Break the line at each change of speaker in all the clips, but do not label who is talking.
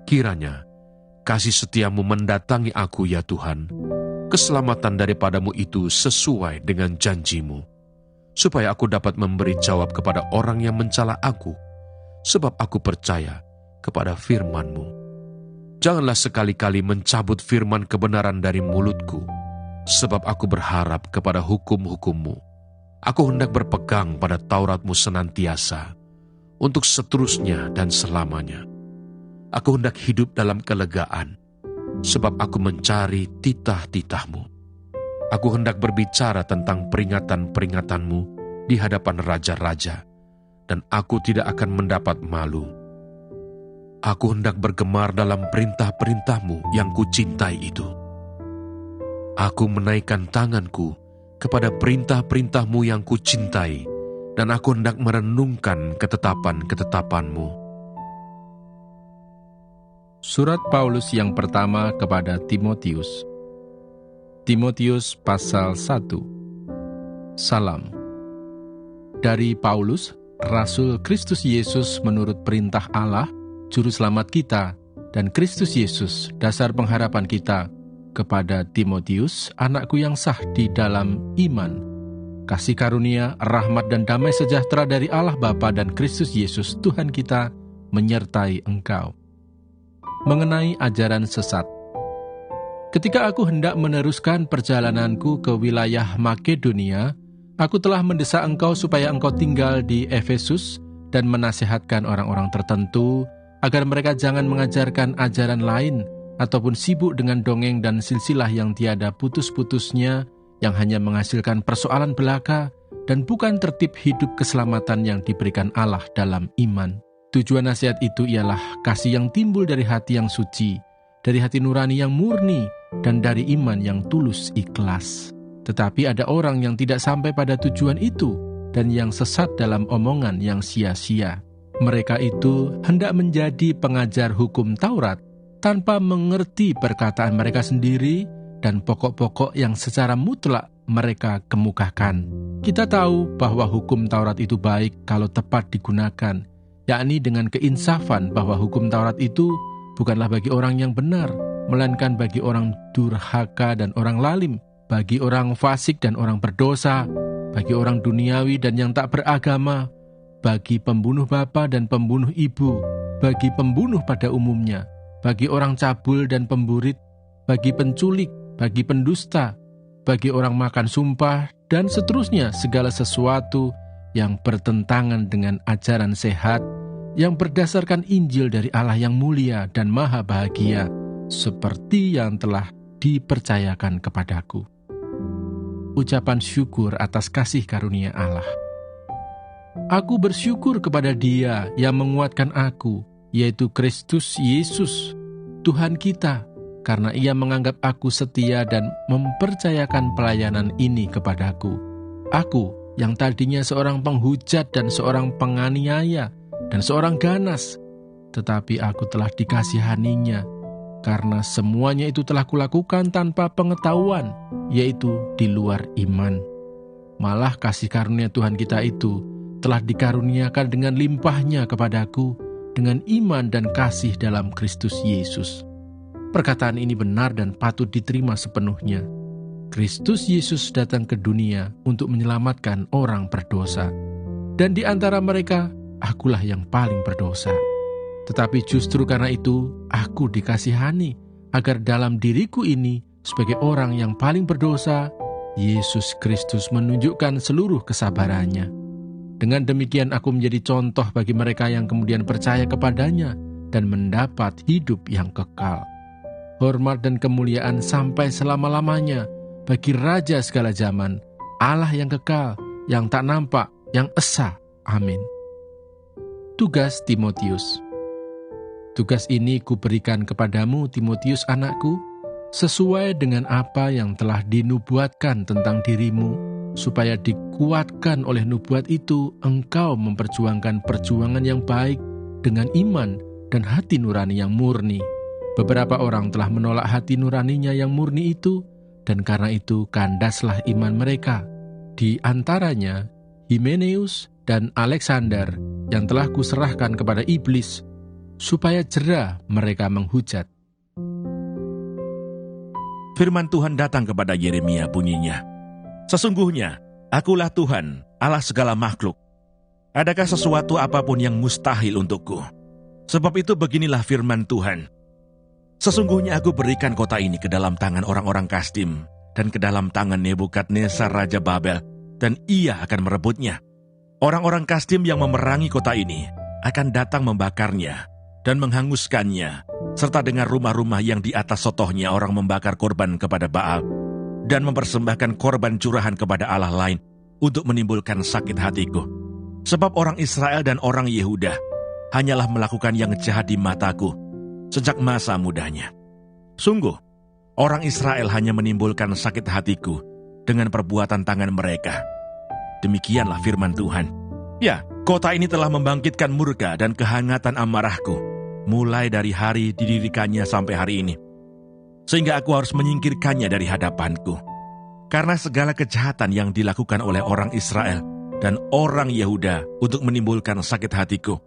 Kiranya kasih setiamu mendatangi aku ya Tuhan, keselamatan daripadamu itu sesuai dengan janjimu, supaya aku dapat memberi jawab kepada orang yang mencela aku, sebab aku percaya kepada firman-Mu. Janganlah sekali-kali mencabut firman kebenaran dari mulutku, sebab aku berharap kepada hukum-hukum-Mu. Aku hendak berpegang pada Taurat-Mu senantiasa, untuk seterusnya dan selamanya. Aku hendak hidup dalam kelegaan, sebab aku mencari titah-titah-Mu. Aku hendak berbicara tentang peringatan-peringatan-Mu di hadapan raja-raja, dan aku tidak akan mendapat malu. Aku hendak bergemar dalam perintah-perintah-Mu yang kucintai itu. Aku menaikkan tanganku kepada perintah-perintah-Mu yang kucintai, dan aku hendak merenungkan ketetapan-ketetapan-Mu.
Surat Paulus yang pertama kepada Timotius. Timotius pasal 1. Salam. Dari Paulus, Rasul Kristus Yesus menurut perintah Allah, Juru Selamat kita, dan Kristus Yesus, dasar pengharapan kita, kepada Timotius, anakku yang sah di dalam iman. Kasih karunia, rahmat dan damai sejahtera dari Allah Bapa dan Kristus Yesus, Tuhan kita, menyertai engkau. Mengenai ajaran sesat. Ketika aku hendak meneruskan perjalananku ke wilayah Makedonia, aku telah mendesak engkau supaya engkau tinggal di Efesus dan menasihatkan orang-orang tertentu agar mereka jangan mengajarkan ajaran lain ataupun sibuk dengan dongeng dan silsilah yang tiada putus-putusnya, yang hanya menghasilkan persoalan belaka dan bukan tertib hidup keselamatan yang diberikan Allah dalam iman. Tujuan nasihat itu ialah kasih yang timbul dari hati yang suci, dari hati nurani yang murni, dan dari iman yang tulus ikhlas. Tetapi ada orang yang tidak sampai pada tujuan itu, dan yang sesat dalam omongan yang sia-sia. Mereka itu hendak menjadi pengajar hukum Taurat, tanpa mengerti perkataan mereka sendiri, dan pokok-pokok yang secara mutlak mereka kemukakan. Kita tahu bahwa hukum Taurat itu baik kalau tepat digunakan, yakni dengan keinsafan bahwa hukum Taurat itu bukanlah bagi orang yang benar, melainkan bagi orang durhaka dan orang lalim, bagi orang fasik dan orang berdosa, bagi orang duniawi dan yang tak beragama, bagi pembunuh bapa dan pembunuh ibu, bagi pembunuh pada umumnya, bagi orang cabul dan pemburit, bagi penculik, bagi pendusta, bagi orang makan sumpah, dan seterusnya segala sesuatu yang bertentangan dengan ajaran sehat yang berdasarkan Injil dari Allah yang mulia dan maha bahagia, seperti yang telah dipercayakan kepadaku. Ucapan syukur atas kasih karunia Allah. Aku bersyukur kepada Dia yang menguatkan aku, yaitu Kristus Yesus, Tuhan kita, karena Ia menganggap aku setia dan mempercayakan pelayanan ini kepadaku. Aku yang tadinya seorang penghujat dan seorang penganiaya dan seorang ganas, tetapi aku telah dikasihaninya, karena semuanya itu telah kulakukan tanpa pengetahuan, yaitu di luar iman. Malah kasih karunia Tuhan kita itu telah dikaruniakan dengan limpahnya kepadaku, dengan iman dan kasih dalam Kristus Yesus. Perkataan ini benar dan patut diterima sepenuhnya. Kristus Yesus datang ke dunia untuk menyelamatkan orang berdosa, dan di antara mereka, akulah yang paling berdosa. Tetapi justru karena itu, aku dikasihani, agar dalam diriku ini, sebagai orang yang paling berdosa, Yesus Kristus menunjukkan seluruh kesabarannya. Dengan demikian aku menjadi contoh bagi mereka yang kemudian percaya kepadanya dan mendapat hidup yang kekal. Hormat dan kemuliaan sampai selama-lamanya bagi Raja segala zaman, Allah yang kekal, yang tak nampak, yang esa. Amin. Tugas Timotius. Tugas ini kuberikan kepadamu, Timotius anakku, sesuai dengan apa yang telah dinubuatkan tentang dirimu, supaya dikuatkan oleh nubuat itu, engkau memperjuangkan perjuangan yang baik dengan iman dan hati nurani yang murni. Beberapa orang telah menolak hati nuraninya yang murni itu, dan karena itu kandaslah iman mereka. Di antaranya Himeneus dan Alexander, yang telah kuserahkan kepada iblis. supaya jera mereka menghujat.
Firman Tuhan datang kepada Yeremia bunyinya, "Sesungguhnya, akulah Tuhan, Allah segala makhluk. Adakah sesuatu apapun yang mustahil untukku? Sebab itu beginilah firman Tuhan. Sesungguhnya aku berikan kota ini ke dalam tangan orang-orang Kasdim dan ke dalam tangan Nebukadnezar Raja Babel, dan ia akan merebutnya. Orang-orang Kasdim yang memerangi kota ini akan datang membakarnya dan menghanguskannya, serta dengan rumah-rumah yang di atas sotohnya orang membakar korban kepada Baal dan mempersembahkan korban curahan kepada Allah lain untuk menimbulkan sakit hatiku. Sebab orang Israel dan orang Yehuda hanyalah melakukan yang jahat di mataku sejak masa mudanya. Sungguh, orang Israel hanya menimbulkan sakit hatiku dengan perbuatan tangan mereka. Demikianlah firman Tuhan. Ya, kota ini telah membangkitkan murka dan kehangatan amarahku, mulai dari hari didirikannya sampai hari ini. Sehingga aku harus menyingkirkannya dari hadapanku. Karena segala kejahatan yang dilakukan oleh orang Israel dan orang Yehuda untuk menimbulkan sakit hatiku.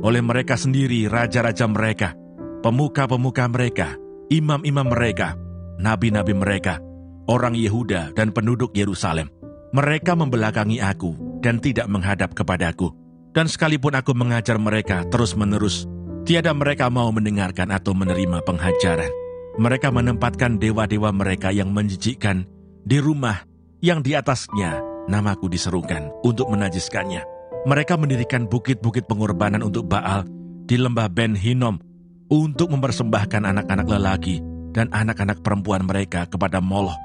Oleh mereka sendiri, raja-raja mereka, pemuka-pemuka mereka, imam-imam mereka, nabi-nabi mereka, orang Yehuda dan penduduk Yerusalem. Mereka membelakangi aku dan tidak menghadap kepadaku. Dan sekalipun aku mengajar mereka terus-menerus, tiada mereka mau mendengarkan atau menerima penghajaran. Mereka menempatkan dewa-dewa mereka yang menjijikkan di rumah yang di atasnya namaku diserukan untuk menajiskannya. Mereka mendirikan bukit-bukit pengorbanan untuk Baal di lembah Ben Hinnom untuk mempersembahkan anak-anak lelaki dan anak-anak perempuan mereka kepada Moloch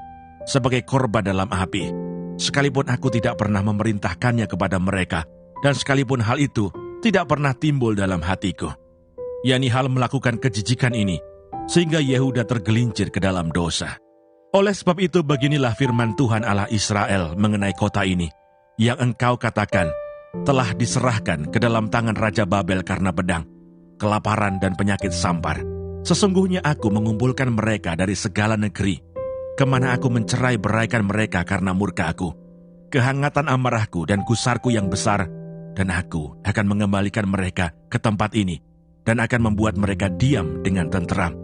sebagai korban dalam api. Sekalipun aku tidak pernah memerintahkannya kepada mereka, dan sekalipun hal itu tidak pernah timbul dalam hatiku, yakni hal melakukan kejijikan ini, sehingga Yehuda tergelincir ke dalam dosa. Oleh sebab itu beginilah firman Tuhan Allah Israel mengenai kota ini, yang engkau katakan telah diserahkan ke dalam tangan Raja Babel karena pedang, kelaparan dan penyakit sampar. Sesungguhnya aku mengumpulkan mereka dari segala negeri, kemana aku mencerai beraikan mereka karena murka aku, kehangatan amarahku dan gusarku yang besar, dan aku akan mengembalikan mereka ke tempat ini, dan akan membuat mereka diam dengan tenteram.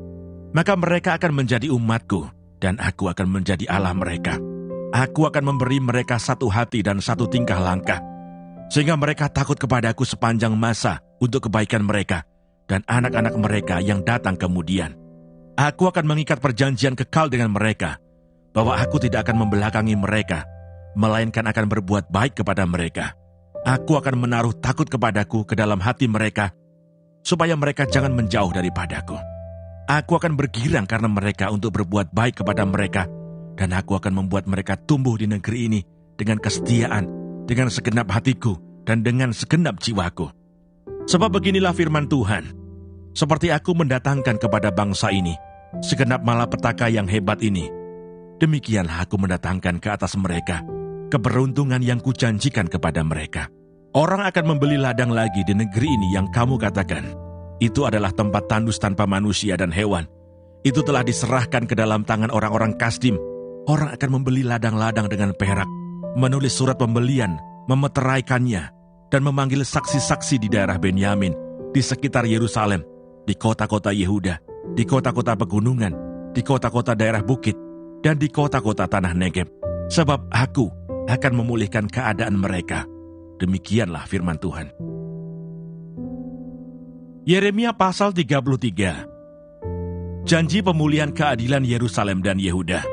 Maka mereka akan menjadi umatku, dan aku akan menjadi Allah mereka. Aku akan memberi mereka satu hati dan satu tingkah langkah, sehingga mereka takut kepadaku sepanjang masa untuk kebaikan mereka, dan anak-anak mereka yang datang kemudian. Aku akan mengikat perjanjian kekal dengan mereka, bahwa aku tidak akan membelakangi mereka, melainkan akan berbuat baik kepada mereka. Aku akan menaruh takut kepadaku ke dalam hati mereka, supaya mereka jangan menjauh daripadaku. Aku akan bergirang karena mereka untuk berbuat baik kepada mereka, dan aku akan membuat mereka tumbuh di negeri ini dengan kesetiaan, dengan segenap hatiku, dan dengan segenap jiwaku. Sebab beginilah firman Tuhan, seperti aku mendatangkan kepada bangsa ini segenap malapetaka yang hebat ini, demikianlah aku mendatangkan ke atas mereka keberuntungan yang kujanjikan kepada mereka. Orang akan membeli ladang lagi di negeri ini yang kamu katakan, itu adalah tempat tandus tanpa manusia dan hewan. Itu telah diserahkan ke dalam tangan orang-orang Kasdim. Orang akan membeli ladang-ladang dengan perak, menulis surat pembelian, memeteraikannya, dan memanggil saksi-saksi di daerah Benyamin, di sekitar Yerusalem, di kota-kota Yehuda, di kota-kota pegunungan, di kota-kota daerah bukit, dan di kota-kota tanah Negeb. Sebab aku akan memulihkan keadaan mereka. Demikianlah firman Tuhan. Yeremia pasal 33. Janji pemulihan keadilan Yerusalem dan Yehuda.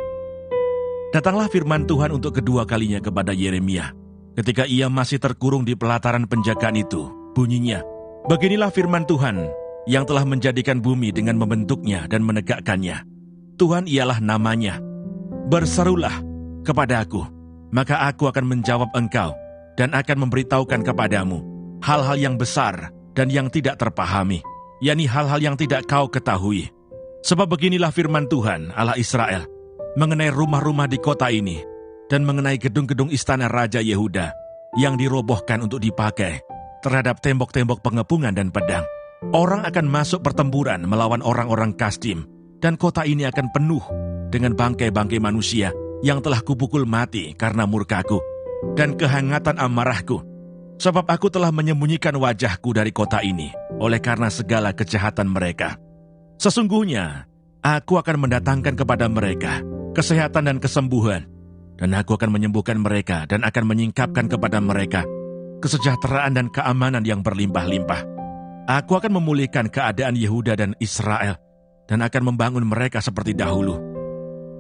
Datanglah firman Tuhan untuk kedua kalinya kepada Yeremia, ketika ia masih terkurung di pelataran penjagaan itu. Bunyinya, beginilah firman Tuhan yang telah menjadikan bumi dengan membentuknya dan menegakkannya. Tuhan ialah namanya. Berserulah kepada aku, maka aku akan menjawab engkau, dan akan memberitahukan kepadamu hal-hal yang besar dan yang tidak terpahami, yakni hal-hal yang tidak kau ketahui. Sebab beginilah firman Tuhan Allah Israel mengenai rumah-rumah di kota ini, dan mengenai gedung-gedung istana Raja Yehuda yang dirobohkan untuk dipakai terhadap tembok-tembok pengepungan dan pedang. Orang akan masuk pertempuran melawan orang-orang Kasdim, dan kota ini akan penuh dengan bangkai-bangkai manusia yang telah kupukul mati karena murkaku dan kehangatan amarahku. Sebab aku telah menyembunyikan wajahku dari kota ini oleh karena segala kejahatan mereka. Sesungguhnya, aku akan mendatangkan kepada mereka kesehatan dan kesembuhan, dan aku akan menyembuhkan mereka dan akan menyingkapkan kepada mereka kesejahteraan dan keamanan yang berlimpah-limpah. Aku akan memulihkan keadaan Yehuda dan Israel, dan akan membangun mereka seperti dahulu.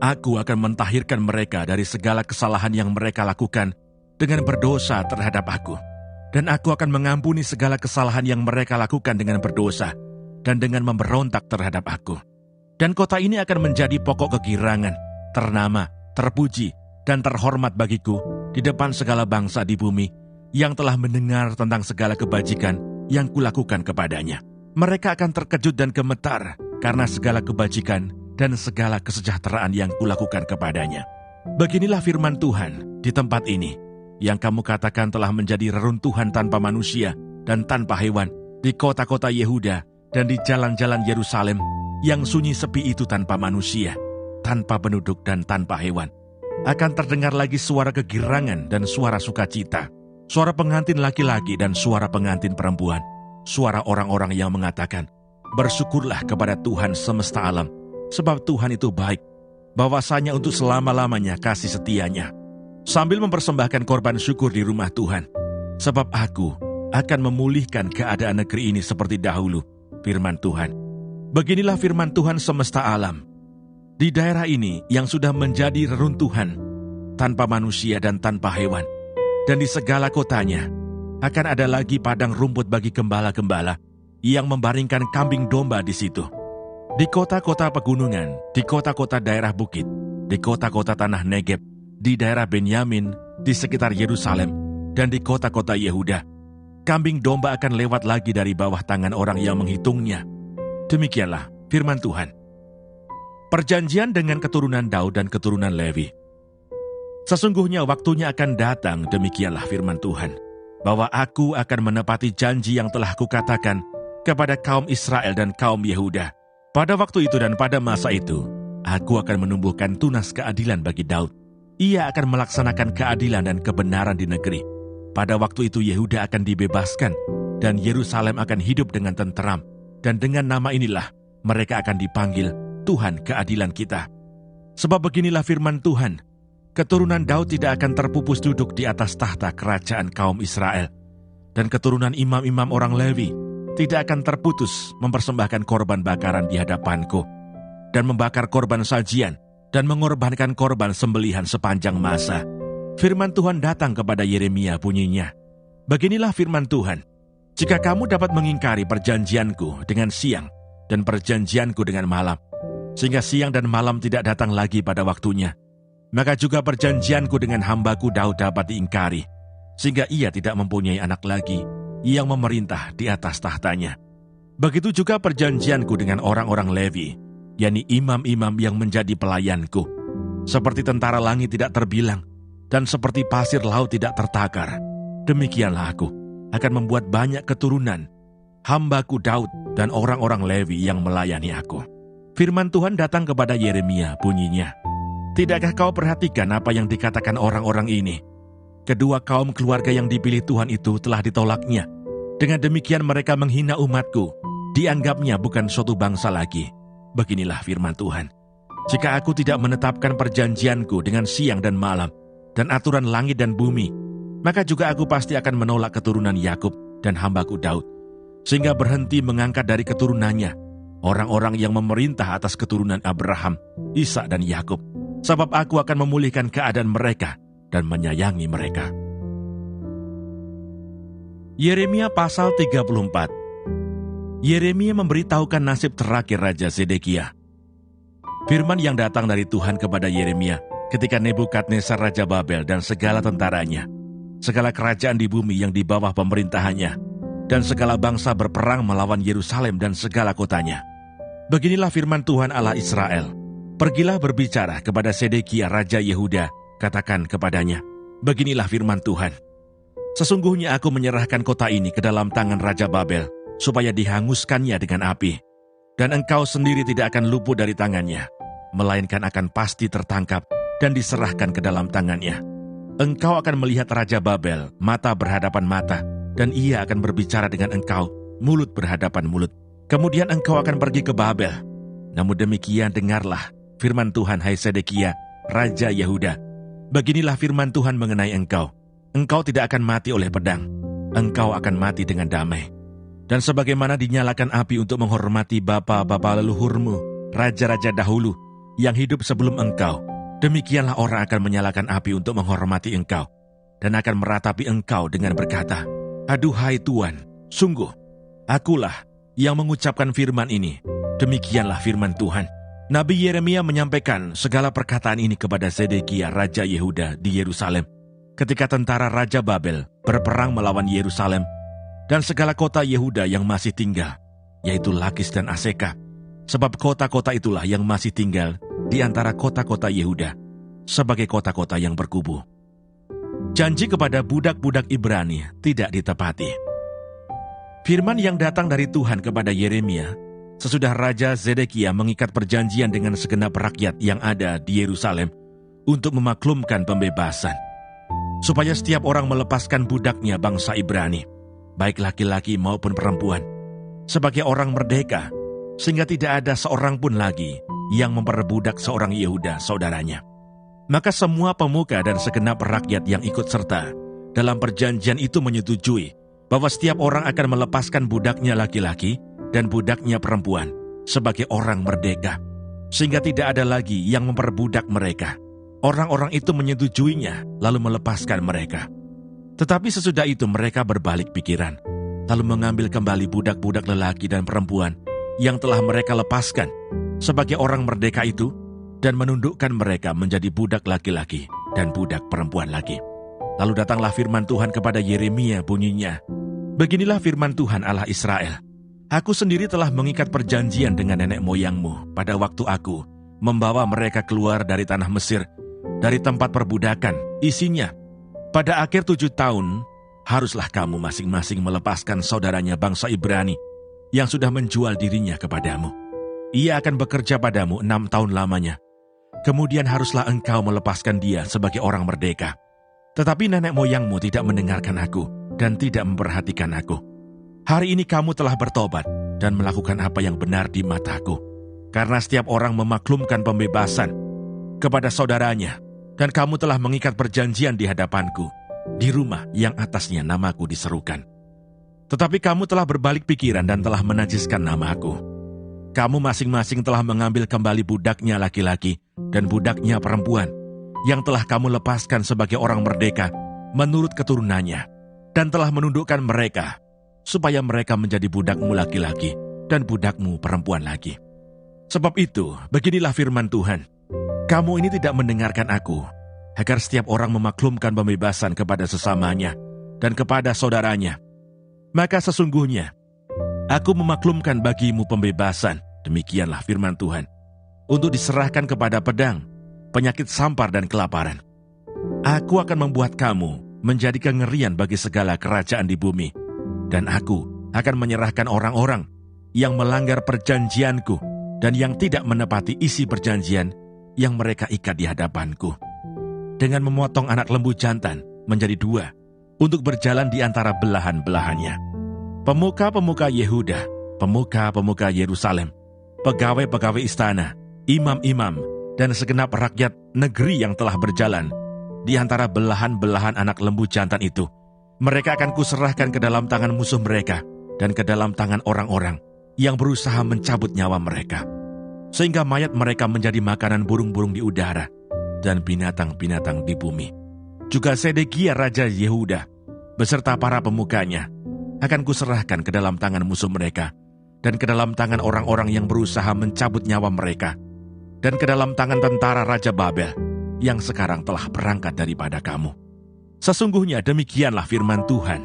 Aku akan mentahirkan mereka dari segala kesalahan yang mereka lakukan dengan berdosa terhadap aku. Dan aku akan mengampuni segala kesalahan yang mereka lakukan dengan berdosa dan dengan memberontak terhadap aku. Dan kota ini akan menjadi pokok kegirangan, ternama, terpuji, dan terhormat bagiku di depan segala bangsa di bumi yang telah mendengar tentang segala kebajikan yang kulakukan kepadanya. Mereka akan terkejut dan gemetar karena segala kebajikan dan segala kesejahteraan yang kulakukan kepadanya. Beginilah firman Tuhan di tempat ini, yang kamu katakan telah menjadi reruntuhan tanpa manusia dan tanpa hewan, di kota-kota Yehuda dan di jalan-jalan Yerusalem, yang sunyi sepi itu tanpa manusia, tanpa penduduk dan tanpa hewan. Akan terdengar lagi suara kegirangan dan suara sukacita, suara pengantin laki-laki dan suara pengantin perempuan, suara orang-orang yang mengatakan, "Bersyukurlah kepada Tuhan semesta alam, sebab Tuhan itu baik, bahwasanya untuk selama-lamanya kasih setianya." Sambil mempersembahkan korban syukur di rumah Tuhan, sebab aku akan memulihkan keadaan negeri ini seperti dahulu, firman Tuhan. Beginilah firman Tuhan semesta alam. Di daerah ini yang sudah menjadi reruntuhan, tanpa manusia dan tanpa hewan, dan di segala kotanya akan ada lagi padang rumput bagi gembala-gembala yang membaringkan kambing domba di situ. Di kota-kota pegunungan, di kota-kota daerah bukit, di kota-kota tanah Negeb, di daerah Benyamin, di sekitar Yerusalem, dan di kota-kota Yehuda, kambing domba akan lewat lagi dari bawah tangan orang yang menghitungnya. Demikianlah firman Tuhan. Perjanjian dengan keturunan Daud dan keturunan Lewi. Sesungguhnya waktunya akan datang, demikianlah firman Tuhan, bahwa aku akan menepati janji yang telah kukatakan kepada kaum Israel dan kaum Yehuda. Pada waktu itu dan pada masa itu, aku akan menumbuhkan tunas keadilan bagi Daud. Ia akan melaksanakan keadilan dan kebenaran di negeri. Pada waktu itu Yehuda akan dibebaskan, dan Yerusalem akan hidup dengan tenteram. Dan dengan nama inilah mereka akan dipanggil Tuhan keadilan kita. Sebab beginilah firman Tuhan, keturunan Daud tidak akan terpupus duduk di atas tahta kerajaan kaum Israel. Dan keturunan imam-imam orang Lewi tidak akan terputus mempersembahkan korban bakaran di hadapanku, dan membakar korban sajian, dan mengorbankan korban sembelihan sepanjang masa. Firman Tuhan datang kepada Yeremia bunyinya, "Beginilah firman Tuhan, jika kamu dapat mengingkari perjanjianku dengan siang dan perjanjianku dengan malam, sehingga siang dan malam tidak datang lagi pada waktunya, maka juga perjanjianku dengan hambaku Daud dapat diingkari, sehingga ia tidak mempunyai anak lagi yang memerintah di atas tahtanya. Begitu juga perjanjianku dengan orang-orang Lewi, yakni imam-imam yang menjadi pelayanku. Seperti tentara langit tidak terbilang, dan seperti pasir laut tidak tertakar, demikianlah aku akan membuat banyak keturunan, hambaku Daud dan orang-orang Lewi yang melayani aku." Firman Tuhan datang kepada Yeremia bunyinya, "Tidakkah kau perhatikan apa yang dikatakan orang-orang ini? Kedua kaum keluarga yang dipilih Tuhan itu telah ditolaknya. Dengan demikian mereka menghina umatku, dianggapnya bukan suatu bangsa lagi. Beginilah firman Tuhan, jika aku tidak menetapkan perjanjianku dengan siang dan malam, dan aturan langit dan bumi, maka juga aku pasti akan menolak keturunan Yakub dan hambaku Daud, sehingga berhenti mengangkat dari keturunannya orang-orang yang memerintah atas keturunan Abraham, Ishak dan Yakub, sebab aku akan memulihkan keadaan mereka dan menyayangi mereka." Yeremia pasal 34. Yeremia memberitahukan nasib terakhir Raja Zedekia. Firman yang datang dari Tuhan kepada Yeremia ketika Nebukadnezar Raja Babel dan segala tentaranya, segala kerajaan di bumi yang di bawah pemerintahannya, dan segala bangsa berperang melawan Yerusalem dan segala kotanya. Beginilah firman Tuhan Allah Israel, "Pergilah berbicara kepada Zedekia Raja Yehuda, katakan kepadanya, beginilah firman Tuhan, sesungguhnya aku menyerahkan kota ini ke dalam tangan Raja Babel, supaya dihanguskannya dengan api. Dan engkau sendiri tidak akan luput dari tangannya, melainkan akan pasti tertangkap dan diserahkan ke dalam tangannya. Engkau akan melihat Raja Babel mata berhadapan mata, dan ia akan berbicara dengan engkau mulut berhadapan mulut. Kemudian engkau akan pergi ke Babel. Namun demikian dengarlah firman Tuhan, hai Sedekia, Raja Yehuda. Beginilah firman Tuhan mengenai engkau. Engkau tidak akan mati oleh pedang. Engkau akan mati dengan damai. Dan sebagaimana dinyalakan api untuk menghormati bapa-bapa leluhurmu, raja-raja dahulu, yang hidup sebelum engkau, demikianlah orang akan menyalakan api untuk menghormati engkau, dan akan meratapi engkau dengan berkata, aduhai Tuan, sungguh, akulah yang mengucapkan firman ini. Demikianlah firman Tuhan. Nabi Yeremia menyampaikan segala perkataan ini kepada Sedekia, Raja Yehuda di Yerusalem, ketika tentara Raja Babel berperang melawan Yerusalem dan segala kota Yehuda yang masih tinggal, yaitu Lakis dan Aseka, sebab kota-kota itulah yang masih tinggal di antara kota-kota Yehuda sebagai kota-kota yang berkubu. Janji kepada budak-budak Ibrani tidak ditepati. Firman yang datang dari Tuhan kepada Yeremia sesudah Raja Zedekia mengikat perjanjian dengan segenap rakyat yang ada di Yerusalem untuk memaklumkan pembebasan, supaya setiap orang melepaskan budaknya bangsa Ibrani, baik laki-laki maupun perempuan, sebagai orang merdeka, sehingga tidak ada seorang pun lagi yang memperbudak seorang Yehuda saudaranya. Maka semua pemuka dan segenap rakyat yang ikut serta dalam perjanjian itu menyetujui bahwa setiap orang akan melepaskan budaknya laki-laki dan budaknya perempuan sebagai orang merdeka, sehingga tidak ada lagi yang memperbudak mereka. Orang-orang itu menyetujuinya, lalu melepaskan mereka. Tetapi sesudah itu mereka berbalik pikiran, lalu mengambil kembali budak-budak lelaki dan perempuan yang telah mereka lepaskan sebagai orang merdeka itu, dan menundukkan mereka menjadi budak laki-laki dan budak perempuan lagi. Lalu datanglah firman Tuhan kepada Yeremia, bunyinya, beginilah firman Tuhan Allah Israel, aku sendiri telah mengikat perjanjian dengan nenek moyangmu pada waktu aku membawa mereka keluar dari tanah Mesir, dari tempat perbudakan, isinya, pada akhir 7 tahun, haruslah kamu masing-masing melepaskan saudaranya bangsa Ibrani yang sudah menjual dirinya kepadamu. Ia akan bekerja padamu 6 tahun lamanya. Kemudian haruslah engkau melepaskan dia sebagai orang merdeka. Tetapi nenek moyangmu tidak mendengarkan aku dan tidak memperhatikan aku. Hari ini kamu telah bertobat dan melakukan apa yang benar di mataku, karena setiap orang memaklumkan pembebasan kepada saudaranya, dan kamu telah mengikat perjanjian di hadapanku, di rumah yang atasnya namaku diserukan. Tetapi kamu telah berbalik pikiran dan telah menajiskan namaku. Kamu masing-masing telah mengambil kembali budaknya laki-laki dan budaknya perempuan, yang telah kamu lepaskan sebagai orang merdeka menurut keturunannya, dan telah menundukkan mereka, supaya mereka menjadi budakmu laki-laki dan budakmu perempuan lagi. Sebab itu, beginilah firman Tuhan, kamu ini tidak mendengarkan aku, agar setiap orang memaklumkan pembebasan kepada sesamanya dan kepada saudaranya. Maka sesungguhnya, aku memaklumkan bagimu pembebasan, demikianlah firman Tuhan, untuk diserahkan kepada pedang, penyakit sampar dan kelaparan. Aku akan membuat kamu menjadi kengerian bagi segala kerajaan di bumi, dan aku akan menyerahkan orang-orang yang melanggar perjanjianku dan yang tidak menepati isi perjanjian yang mereka ikat di hadapanku, dengan memotong anak lembu jantan menjadi 2 untuk berjalan di antara belahan-belahannya. Pemuka-pemuka Yehuda, pemuka-pemuka Yerusalem, pegawai-pegawai istana, imam-imam, dan segenap rakyat negeri yang telah berjalan di antara belahan-belahan anak lembu jantan itu, mereka akan kuserahkan ke dalam tangan musuh mereka dan ke dalam tangan orang-orang yang berusaha mencabut nyawa mereka, sehingga mayat mereka menjadi makanan burung-burung di udara dan binatang-binatang di bumi. Juga Sedekia Raja Yehuda beserta para pemukanya akan kuserahkan ke dalam tangan musuh mereka dan ke dalam tangan orang-orang yang berusaha mencabut nyawa mereka, dan ke dalam tangan tentara Raja Babel yang sekarang telah berangkat daripada kamu. Sesungguhnya demikianlah firman Tuhan,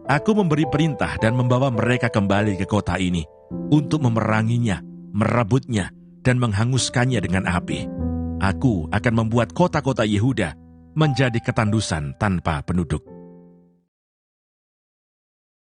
aku memberi perintah dan membawa mereka kembali ke kota ini untuk memeranginya, merebutnya, dan menghanguskannya dengan api. Aku akan membuat kota-kota Yehuda menjadi ketandusan tanpa penduduk.